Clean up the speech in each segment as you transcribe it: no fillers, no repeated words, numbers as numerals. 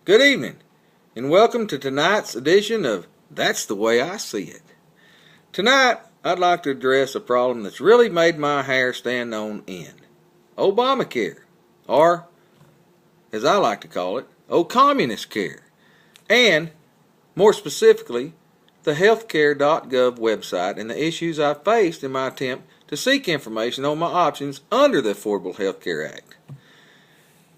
Good evening, and welcome to tonight's edition of That's the Way I See It. Tonight, I'd like to address a problem that's really made my hair stand on end. Obamacare, or, as I like to call it, Communist Care, and, more specifically, the healthcare.gov website and the issues I faced in my attempt to seek information on my options under the Affordable Health Care Act.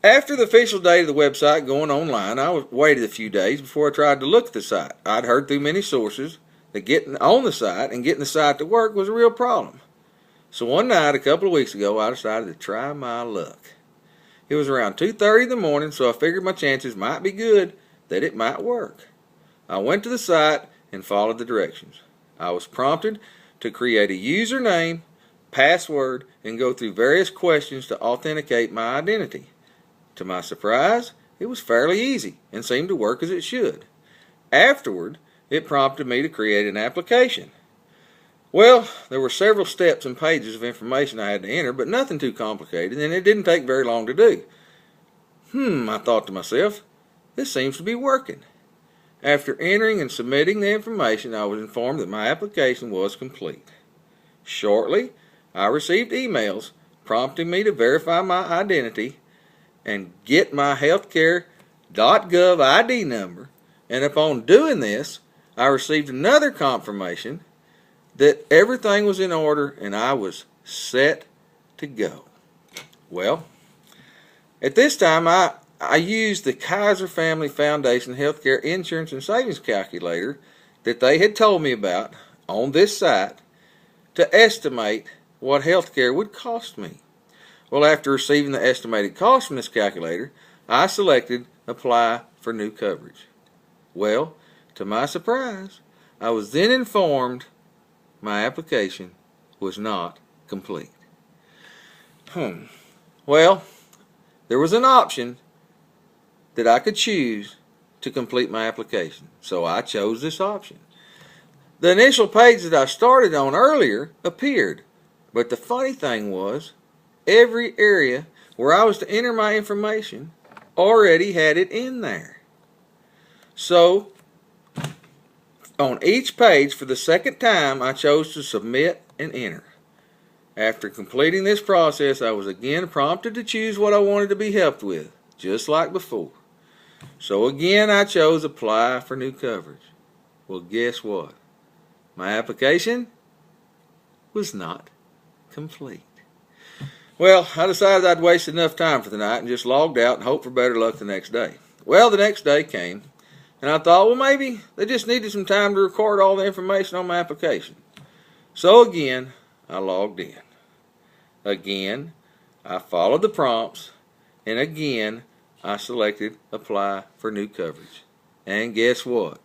After the official date of the website going online, I waited a few days before I tried to look at the site. I'd heard through many sources that getting on the site and getting the site to work was a real problem. So one night, a couple of weeks ago, I decided to try my luck. It was around 2:30 in the morning, so I figured my chances might be good that it might work. I went to the site and followed the directions. I was prompted to create a username, password, and go through various questions to authenticate my identity. To my surprise, it was fairly easy and seemed to work as it should. Afterward, it prompted me to create an application. Well, there were several steps and pages of information I had to enter, but nothing too complicated, and it didn't take very long to do. I thought to myself, this seems to be working. After entering and submitting the information, I was informed that my application was complete. Shortly, I received emails prompting me to verify my identity and get my healthcare.gov ID number, and upon doing this, I received another confirmation that everything was in order and I was set to go. Well, at this time, I used the Kaiser Family Foundation Healthcare Insurance and Savings Calculator that they had told me about on this site to estimate what healthcare would cost me. Well, after receiving the estimated cost from this calculator, I selected Apply for New Coverage. Well, to my surprise, I was then informed my application was not complete. Well, there was an option that I could choose to complete my application, so I chose this option. The initial page that I started on earlier appeared, but the funny thing was, every area where I was to enter my information already had it in there. So, on each page for the second time, I chose to submit and enter. After completing this process, I was again prompted to choose what I wanted to be helped with, just like before. So again, I chose Apply for New Coverage. Well, guess what? My application was not complete. Well, I decided I'd wasted enough time for the night and just logged out and hoped for better luck the next day. Well, the next day came, and I thought, well, maybe they just needed some time to record all the information on my application. So again, I logged in. Again, I followed the prompts, and again, I selected Apply for New Coverage. And guess what?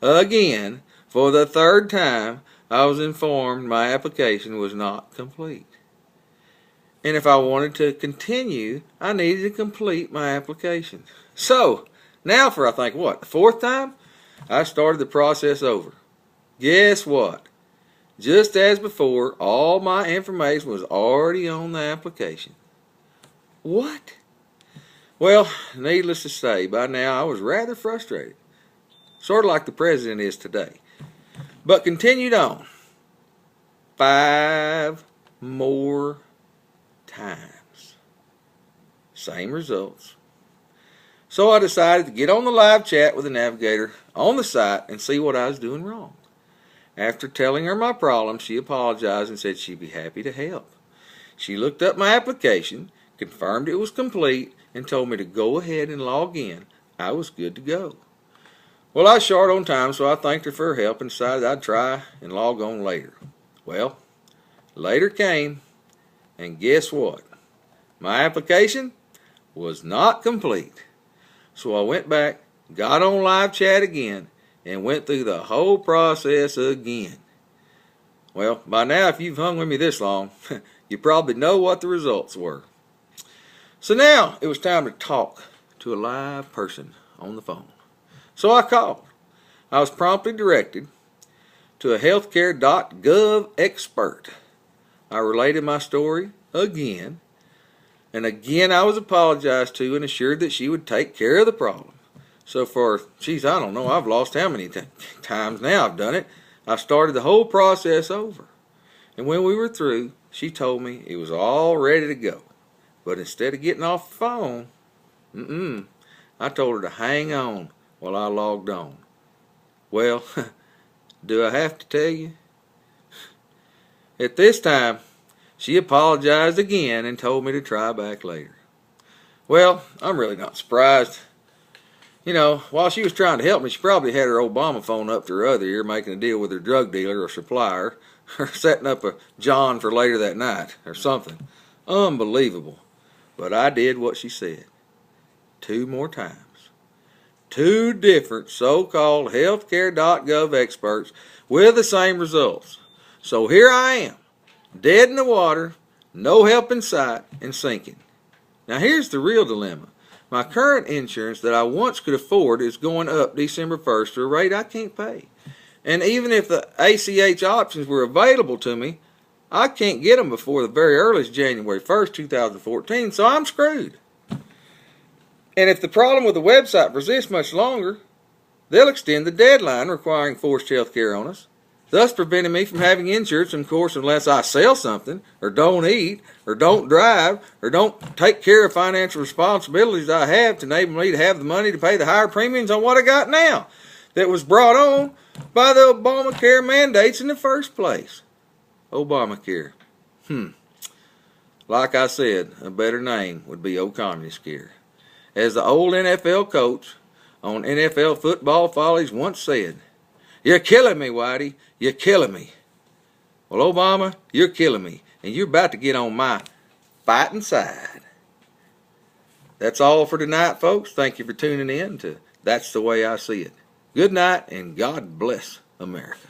Again, for the third time, I was informed my application was not complete. And if I wanted to continue, I needed to complete my application. So, now for the fourth time, I started the process over. Guess what? Just as before, all my information was already on the application. What? Well, needless to say, by now I was rather frustrated. Sort of like the president is today. But continued on. 5 more times. Same results. So I decided to get on the live chat with the navigator on the site and see what I was doing wrong. After telling her my problem, she apologized and said she'd be happy to help. She looked up my application, confirmed it was complete, and told me to go ahead and log in. I was good to go. Well, I was short on time, so I thanked her for her help and decided I'd try and log on later. Well, later came, and guess what? My application was not complete. So I went back, got on live chat again, and went through the whole process again. Well, by now, if you've hung with me this long, you probably know what the results were. So now it was time to talk to a live person on the phone. So I called. I was promptly directed to a healthcare.gov expert. I related my story again, and again I was apologized to and assured that she would take care of the problem. So for, geez, I don't know, I've lost how many times now I've done it. I started the whole process over. And when we were through, she told me it was all ready to go. But instead of getting off the phone, I told her to hang on while I logged on. Well, do I have to tell you? At this time, she apologized again and told me to try back later. Well, I'm really not surprised. You know, while she was trying to help me, she probably had her Obama phone up to her other ear, making a deal with her drug dealer or supplier, or setting up a John for later that night, or something. Unbelievable. But I did what she said. 2 more times. 2 different so-called healthcare.gov experts with the same results. So here I am, dead in the water, no help in sight, and sinking. Now here's the real dilemma. My current insurance that I once could afford is going up December 1st to a rate I can't pay. And even if the ACH options were available to me, I can't get them before the very earliest January 1st, 2014, so I'm screwed. And if the problem with the website persists much longer, they'll extend the deadline requiring forced health care on us, thus preventing me from having insurance, of course, unless I sell something, or don't eat, or don't drive, or don't take care of financial responsibilities I have to enable me to have the money to pay the higher premiums on what I got now that was brought on by the Obamacare mandates in the first place. Obamacare. Like I said, a better name would be Old Communist Care. As the old NFL coach on NFL Football Follies once said, "You're killing me, Whitey. You're killing me." Well, Obama, you're killing me, and you're about to get on my fighting side. That's all for tonight, folks. Thank you for tuning in to That's the Way I See It. Good night, and God bless America.